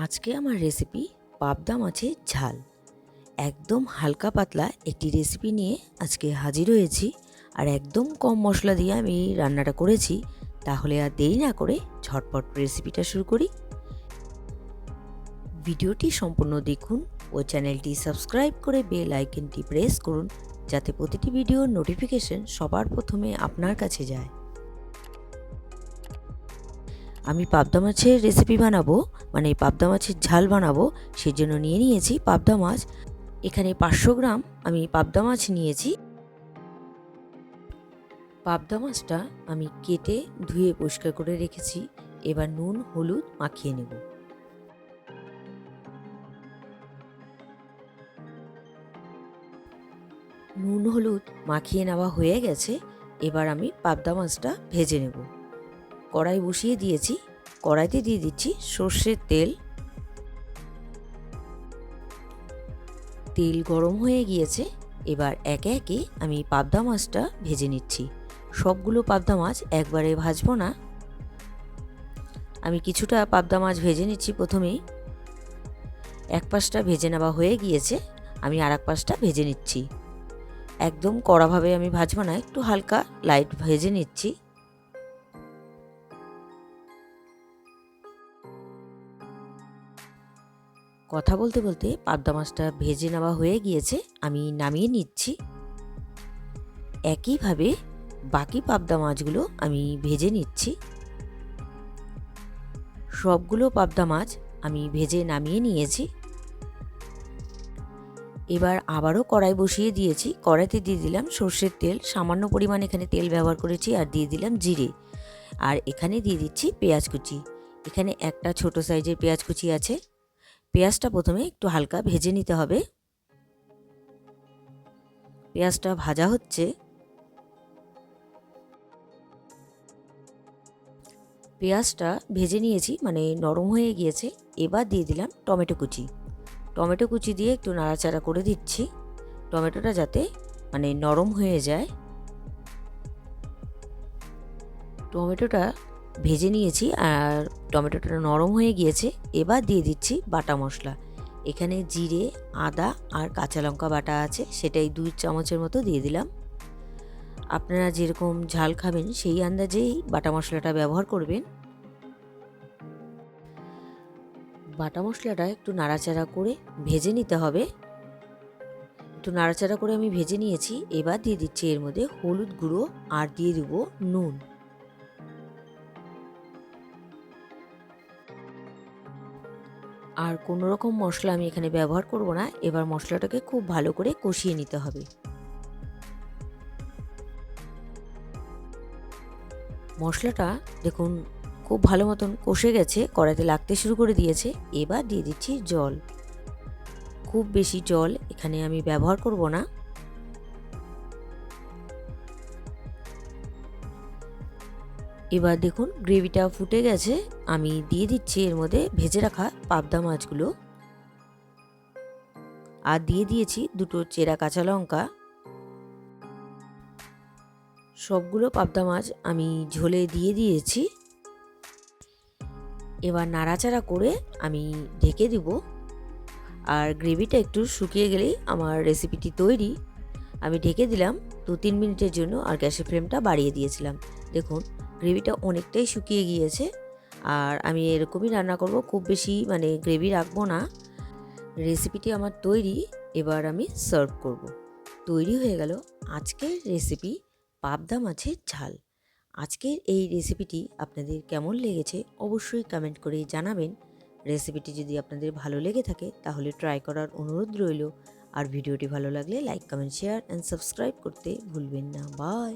আজকে আমার রেসিপি পাবদা মাছের ঝাল। একদম হালকা পাতলা একটি রেসিপি নিয়ে আজকে হাজির হয়েছি। আর একদম কম মশলা দিয়ে আমি রান্নাটা করেছি। তাহলে আর দেরি না করে ঝটপট রেসিপিটা শুরু করি। ভিডিওটি সম্পূর্ণ দেখুন ও চ্যানেলটি সাবস্ক্রাইব করে বেল আইকনটি প্রেস করুন, যাতে প্রতিটি ভিডিওর নোটিফিকেশন সবার প্রথমে আপনার কাছে যায়। আমি পাবদা মাছের রেসিপি বানাবো, মানে পাবদা মাছের ঝাল বানাবো। সেজন্য নিয়ে নিয়েছি পাবদা মাছ। এখানে 500 গ্রাম আমি পাবদা মাছ নিয়েছি। পাবদা মাছটা আমি কেটে ধুয়ে পরিষ্কার করে রেখেছি। এবার নুন হলুদ মাখিয়ে নেব। নুন হলুদ মাখিয়ে নেওয়া হয়ে গেছে। এবার আমি পাবদা মাছটা ভেজে নেব। কড়াই বসিয়ে দিয়েছি। কড়াইতে দিয়ে দিচ্ছি সর্ষের তেল। তেল গরম হয়ে গিয়েছে। এবার একে একে আমি পাবদা মাছটা ভেজে নিচ্ছি। সবগুলো পাবদা মাছ একবারে ভাজবো না, আমি কিছুটা পাবদা মাছ ভেজে নিচ্ছি। প্রথমেই এক পাশটা ভেজে নেওয়া হয়ে গিয়েছে, আমি আর এক পাশটা ভেজে নিচ্ছি। একদম কড়াভাবে আমি ভাজবো না, একটু হালকা লাইট ভেজে নিচ্ছি। কথা বলতে বলতে পাবদা মাছটা ভেজে নেওয়া হয়ে গিয়েছে, আমি নামিয়ে নিচ্ছি। একইভাবে বাকি পাবদা মাছগুলো আমি ভেজে নিচ্ছি। সবগুলো পাবদা মাছ আমি ভেজে নামিয়ে নিয়েছি। এবার আবারও কড়াই বসিয়ে দিয়েছি। কড়াইতে দিয়ে দিলাম সর্ষের তেল, সামান্য পরিমাণ এখানে তেল ব্যবহার করেছি। আর দিয়ে দিলাম জিরে। আর এখানে দিয়ে দিচ্ছি পেঁয়াজ কুচি। এখানে একটা ছোট সাইজের পেঁয়াজ কুচি আছে। পেঁয়াজটা প্রথমে একটু হালকা ভেজে নিতে হবে। পেঁয়াজটা ভাজা হচ্ছে। পেঁয়াজটা ভেজে নিয়েছি, মানে নরম হয়ে গিয়েছে। এবার দিয়ে দিলাম টমেটো কুচি। টমেটো কুচি দিয়ে একটু নাড়াচাড়া করে দিচ্ছি, টমেটোটা যাতে মানে নরম হয়ে যায়। টমেটোটা ভেজে নিয়েছি আর টমেটোটা নরম হয়ে গিয়েছে। এবার দিয়ে দিচ্ছি বাটা মশলা। এখানে জিরে, আদা আর কাঁচা লঙ্কা বাটা আছে, সেটাই 2 চামচের মতো দিয়ে দিলাম। আপনারা যেরকম ঝাল খাবেন সেই আন্দাজেই বাটা মশলাটা ব্যবহার করবেন। বাটা মশলাটা একটু নাড়াচাড়া করে ভেজে নিতে হবে। একটু নাড়াচাড়া করে আমি ভেজে নিয়েছি। এবার দিয়ে দিচ্ছি এর মধ্যে হলুদ গুঁড়ো আর দিয়ে দেব নুন। আর কোনো রকম মশলা আমি এখানে ব্যবহার করব না। এবার মশলাটাকে খুব ভালো করে কষিয়ে নিতে হবে। মশলাটা দেখুন খুব ভালো মতন কষে গেছে, কড়াইতে লাগতে শুরু করে দিয়েছে। এবার দিয়ে দিচ্ছি জল। খুব বেশি জল এখানে আমি ব্যবহার করব না। এবার দেখুন গ্রেভিটা ফুটে গেছে। আমি দিয়ে দিচ্ছি এর মধ্যে ভেজে রাখা পাবদা মাছগুলো। আর দিয়ে দিয়েছি 2টো চেরা কাঁচা লঙ্কা। সবগুলো পাবদা মাছ আমি ঝোলে দিয়ে দিয়েছি। এবার নাড়াচাড়া করে আমি ঢেকে দিব। আর গ্রেভিটা একটু শুকিয়ে গেলেই আমার রেসিপিটি তৈরি। আমি ঢেকে দিলাম 2-3 মিনিটের জন্য, আর গ্যাসের ফ্লেমটা বাড়িয়ে দিয়েছিলাম। দেখুন গ্রেভিটা অনেকটাই শুকিয়ে গিয়েছে। আর আমি এরকমই রান্না করব, খুব বেশি মানে গ্রেভি রাখবো না। রেসিপিটি আমার তৈরি। এবার আমি সার্ভ করব। তৈরি হয়ে গেল আজকের রেসিপি পাবদা মাছের ঝাল। আজকের এই রেসিপিটি আপনাদের কেমন লেগেছে অবশ্যই কমেন্ট করে জানাবেন। রেসিপিটি যদি আপনাদের ভালো লেগে থাকে তাহলে ট্রাই করার অনুরোধ রইল। আর ভিডিওটি ভালো লাগলে like, comment, share and subscribe করতে ভুলবেন না। বাই।